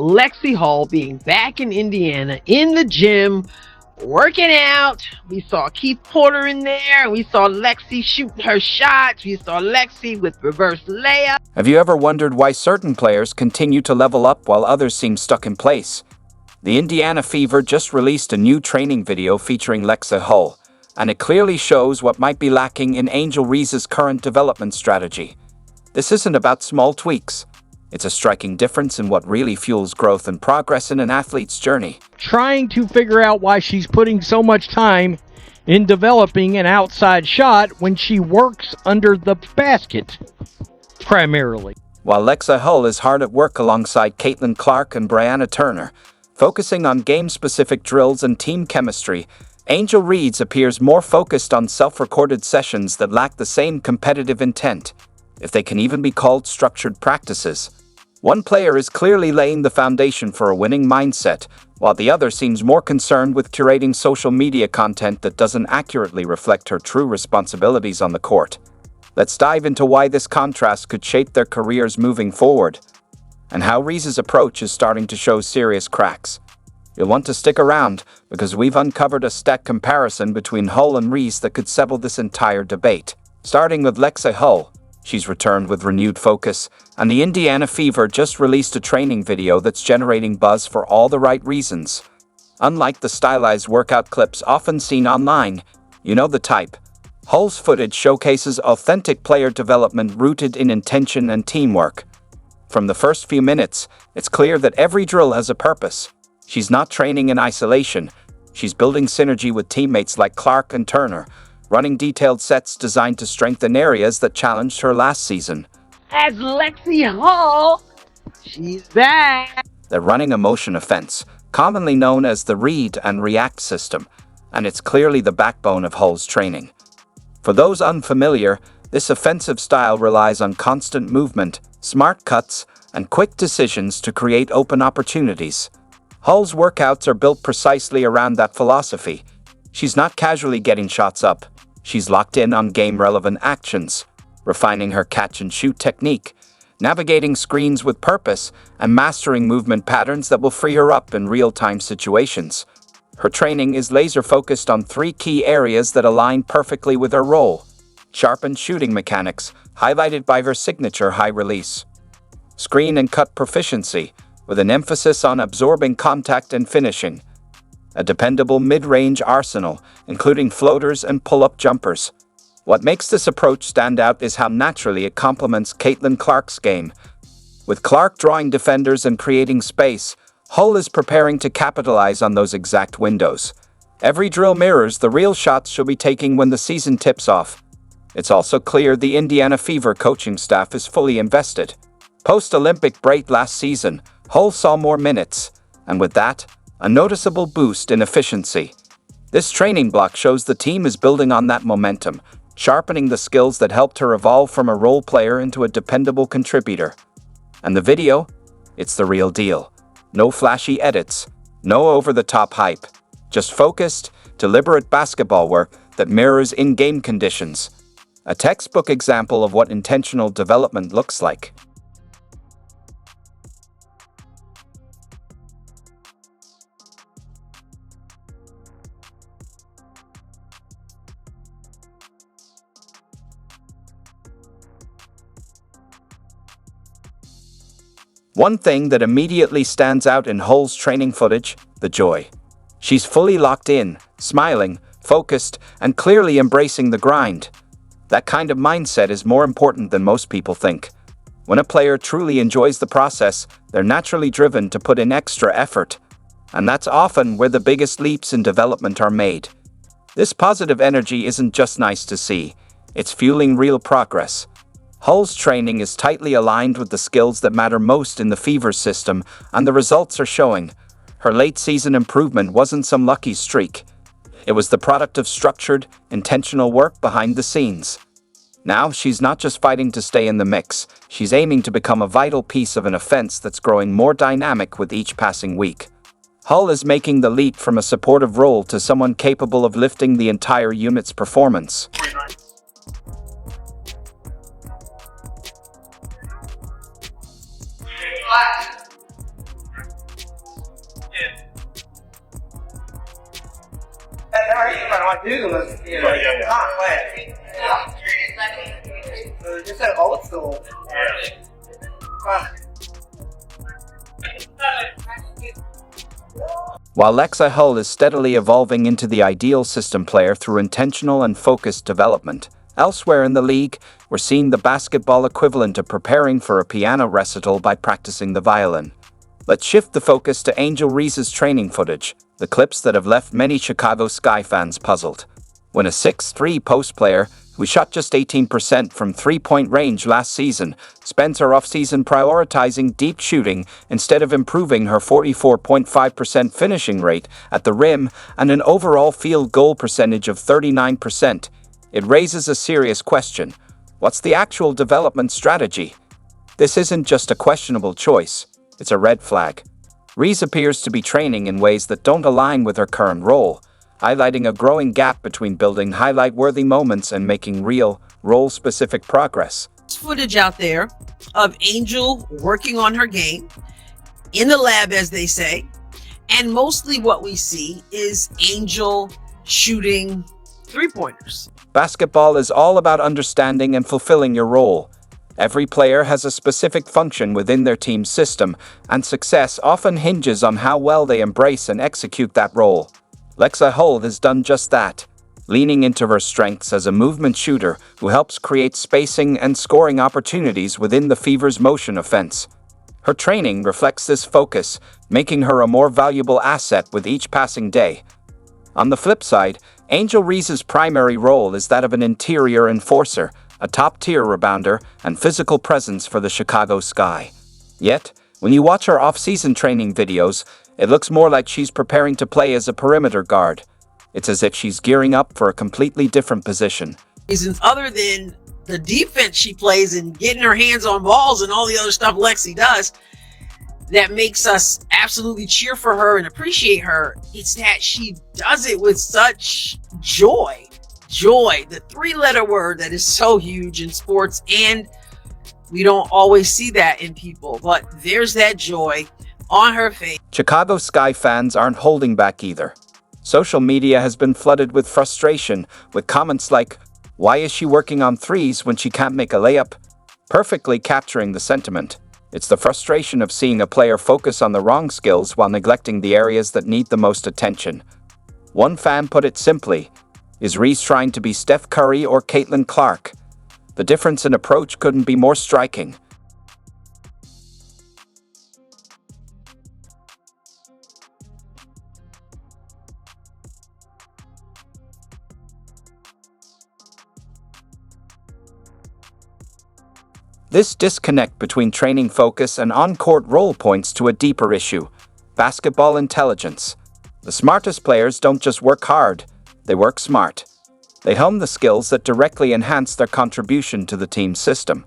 Lexie Hull being back in Indiana in the gym, working out. We saw Keith Porter in there. We saw Lexie shooting her shots. We saw Lexie with reverse layup. Have you ever wondered why certain players continue to level up while others seem stuck in place? The Indiana Fever just released a new training video featuring Lexie Hull, and it clearly shows what might be lacking in Angel Reese's current development strategy. This isn't about small tweaks. It's a striking difference in what really fuels growth and progress in an athlete's journey. Trying to figure out why she's putting so much time in developing an outside shot when she works under the basket, primarily. While Lexie Hull is hard at work alongside Caitlin Clark and Brianna Turner, focusing on game-specific drills and team chemistry, Angel Reese appears more focused on self-recorded sessions that lack the same competitive intent, if they can even be called structured practices. One player is clearly laying the foundation for a winning mindset, while the other seems more concerned with curating social media content that doesn't accurately reflect her true responsibilities on the court. Let's dive into why this contrast could shape their careers moving forward, and how Reese's approach is starting to show serious cracks. You'll want to stick around, because we've uncovered a stat comparison between Hull and Reese that could settle this entire debate. Starting with Lexie Hull, she's returned with renewed focus, and the Indiana Fever just released a training video that's generating buzz for all the right reasons. Unlike the stylized workout clips often seen online, you know the type. Hull's footage showcases authentic player development rooted in intention and teamwork. From the first few minutes, it's clear that every drill has a purpose. She's not training in isolation. She's building synergy with teammates like Clark and Turner, running detailed sets designed to strengthen areas that challenged her last season. As Lexie Hull, she's back. They're running a motion offense, commonly known as the read and react system, and it's clearly the backbone of Hull's training. For those unfamiliar, this offensive style relies on constant movement, smart cuts, and quick decisions to create open opportunities. Hull's workouts are built precisely around that philosophy. She's not casually getting shots up. She's locked in on game-relevant actions, refining her catch-and-shoot technique, navigating screens with purpose, and mastering movement patterns that will free her up in real-time situations. Her training is laser-focused on 3 key areas that align perfectly with her role. Sharpened shooting mechanics, highlighted by her signature high release. Screen and cut proficiency, with an emphasis on absorbing contact and finishing. A dependable mid-range arsenal, including floaters and pull-up jumpers. What makes this approach stand out is how naturally it complements Caitlin Clark's game. With Clark drawing defenders and creating space, Hull is preparing to capitalize on those exact windows. Every drill mirrors the real shots she'll be taking when the season tips off. It's also clear the Indiana Fever coaching staff is fully invested. Post-Olympic break last season, Hull saw more minutes, and with that, a noticeable boost in efficiency. This training block shows the team is building on that momentum, sharpening the skills that helped her evolve from a role player into a dependable contributor. And the video? It's the real deal. No flashy edits, no over-the-top hype. Just focused, deliberate basketball work that mirrors in-game conditions. A textbook example of what intentional development looks like. One thing that immediately stands out in Hull's training footage, the joy. She's fully locked in, smiling, focused, and clearly embracing the grind. That kind of mindset is more important than most people think. When a player truly enjoys the process, they're naturally driven to put in extra effort. And that's often where the biggest leaps in development are made. This positive energy isn't just nice to see, it's fueling real progress. Hull's training is tightly aligned with the skills that matter most in the Fever system, and the results are showing. Her late-season improvement wasn't some lucky streak. It was the product of structured, intentional work behind the scenes. Now, she's not just fighting to stay in the mix, she's aiming to become a vital piece of an offense that's growing more dynamic with each passing week. Hull is making the leap from a supportive role to someone capable of lifting the entire unit's performance. but my dude was, not wet. So just an old school. While Lexie Hull is steadily evolving into the ideal system player through intentional and focused development, elsewhere in the league, we're seeing the basketball equivalent of preparing for a piano recital by practicing the violin. Let's shift the focus to Angel Reese's training footage, the clips that have left many Chicago Sky fans puzzled. When a 6'3" post player, who shot just 18% from three-point range last season, spends her offseason prioritizing deep shooting instead of improving her 44.5% finishing rate at the rim and an overall field goal percentage of 39%, it raises a serious question. What's the actual development strategy? This isn't just a questionable choice, it's a red flag. Reese appears to be training in ways that don't align with her current role, highlighting a growing gap between building highlight-worthy moments and making real, role-specific progress. Footage out there of Angel working on her game, in the lab, as they say, and mostly what we see is Angel shooting three-pointers. Basketball is all about understanding and fulfilling your role. Every player has a specific function within their team's system, and success often hinges on how well they embrace and execute that role. Lexie Hull has done just that, leaning into her strengths as a movement shooter who helps create spacing and scoring opportunities within the Fever's motion offense. Her training reflects this focus, making her a more valuable asset with each passing day. On the flip side, Angel Reese's primary role is that of an interior enforcer, a top-tier rebounder, and physical presence for the Chicago Sky. Yet, when you watch her off-season training videos, it looks more like she's preparing to play as a perimeter guard. It's as if she's gearing up for a completely different position. Reasons other than the defense she plays and getting her hands on balls and all the other stuff Lexie does that makes us absolutely cheer for her and appreciate her, it's that she does it with such joy. Joy, the three-letter word that is so huge in sports, and we don't always see that in people, but there's that joy on her face. Chicago Sky fans aren't holding back either. Social media has been flooded with frustration, with comments like, "Why is she working on threes when she can't make a layup?" Perfectly capturing the sentiment. It's the frustration of seeing a player focus on the wrong skills while neglecting the areas that need the most attention. One fan put it simply, is Reese trying to be Steph Curry or Caitlin Clark? The difference in approach couldn't be more striking. This disconnect between training focus and on-court role points to a deeper issue: basketball intelligence. The smartest players don't just work hard, they work smart. They hone the skills that directly enhance their contribution to the team's system.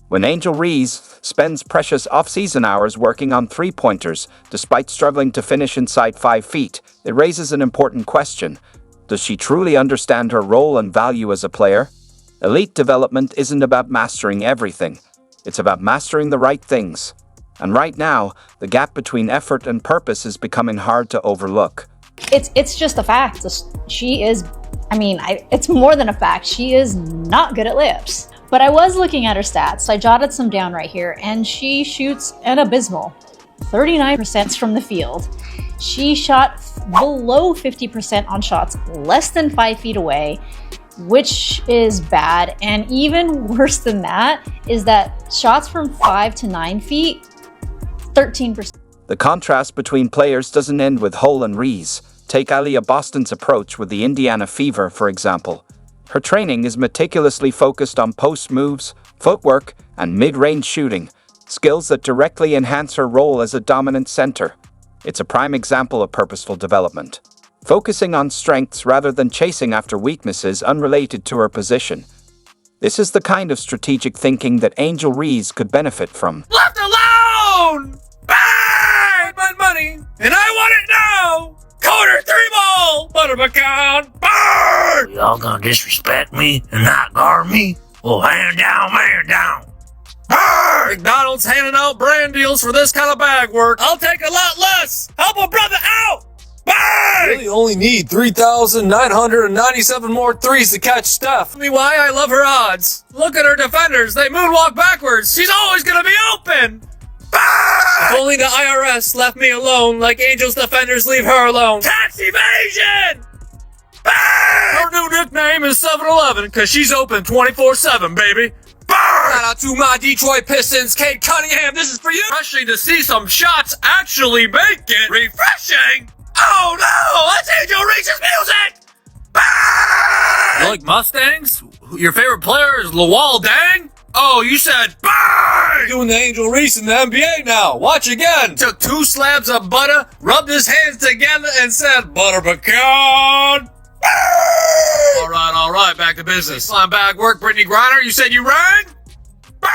When Angel Reese spends precious off-season hours working on three-pointers, despite struggling to finish inside 5 feet, it raises an important question. Does she truly understand her role and value as a player? Elite development isn't about mastering everything. It's about mastering the right things. And right now, the gap between effort and purpose is becoming hard to overlook. It's just a fact. She is, it's more than a fact. She is not good at layups. But I was looking at her stats. I jotted some down right here, and she shoots an abysmal 39% from the field. She shot below 50% on shots less than 5 feet away, which is bad. And even worse than that is that shots from 5 to 9 feet, 13%. The contrast between players doesn't end with Hull and Reese. Take Aliyah Boston's approach with the Indiana Fever, for example. Her training is meticulously focused on post moves, footwork, and mid-range shooting, skills that directly enhance her role as a dominant center. It's a prime example of purposeful development, focusing on strengths rather than chasing after weaknesses unrelated to her position. This is the kind of strategic thinking that Angel Reese could benefit from. Left alone! Bang! My money, and I want it now! Quarter 3 ball! Butterpecan! Burn! Y'all gonna disrespect me and not guard me? Well, hand down, man down. Burn! McDonald's handing out brand deals for this kind of bag work. I'll take a lot less! Help a brother out! Bang! only need 3,997 more threes to catch Steph. Tell me why I love her odds. Look at her defenders. They moonwalk backwards. She's always gonna be open. If only the IRS left me alone like Angel's defenders leave her alone. Tax evasion! Her new nickname is 7-Eleven because she's open 24/7, baby. Shout out to my Detroit Pistons, Kate Cunningham. This is for you. Refreshing to see some shots actually make it. Refreshing? Oh no, that's Angel Reese's music! Bang! You like Mustangs? Your favorite player is Lawal Dang? Oh, you said bang! Doing the Angel Reese in the NBA now. Watch again. Took 2 slabs of butter, rubbed his hands together, and said butter pecan. All right, back to business. Slime bag work, Brittany Griner. You said you rang?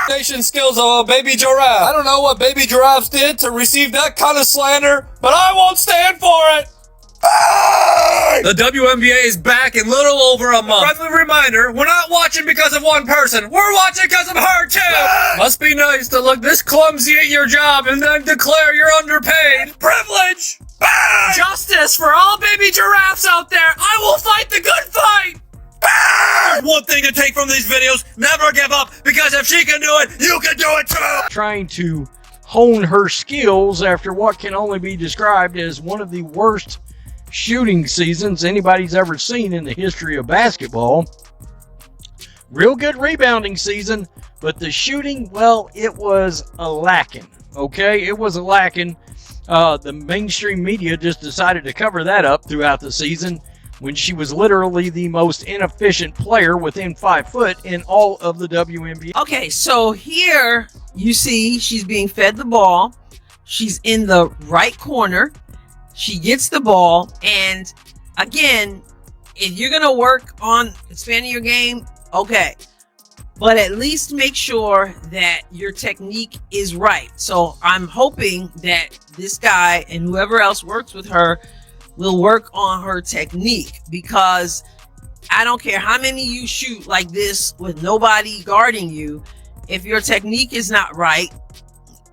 Nation skills of a baby giraffe. I don't know what baby giraffes did to receive that kind of slander, but I won't stand for it. The WNBA is back in little over a month. Friendly reminder, we're not watching because of one person. We're watching because of her, too. Must be nice to look this clumsy at your job and then declare you're underpaid. Privilege! Justice for all baby giraffes out there. I will fight the good fight. There's one thing to take from these videos. Never give up, because if she can do it, you can do it, too. Trying to hone her skills after what can only be described as one of the worst shooting seasons anybody's ever seen in the history of basketball. Real good rebounding season, but the shooting, well, it was a lacking. Okay, it was a lacking. The mainstream media just decided to cover that up throughout the season when she was literally the most inefficient player within 5 foot in all of the WNBA. Okay, so here you see she's being fed the ball. She's in the right corner. She gets the ball, and again, if you're going to work on expanding your game, okay. But at least make sure that your technique is right. So I'm hoping that this guy and whoever else works with her will work on her technique, because I don't care how many you shoot like this with nobody guarding you. If your technique is not right,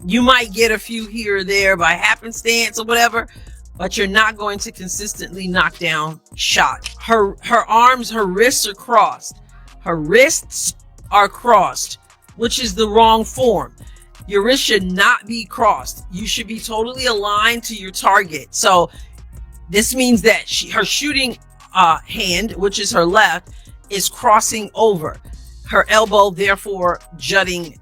you might get a few here or there by happenstance or whatever, but you're not going to consistently knock down shot. Her arms, her wrists are crossed. Her wrists are crossed, which is the wrong form. Your wrist should not be crossed. You should be totally aligned to your target. So this means that her shooting hand, which is her left, is crossing over. Her elbow, therefore, jutting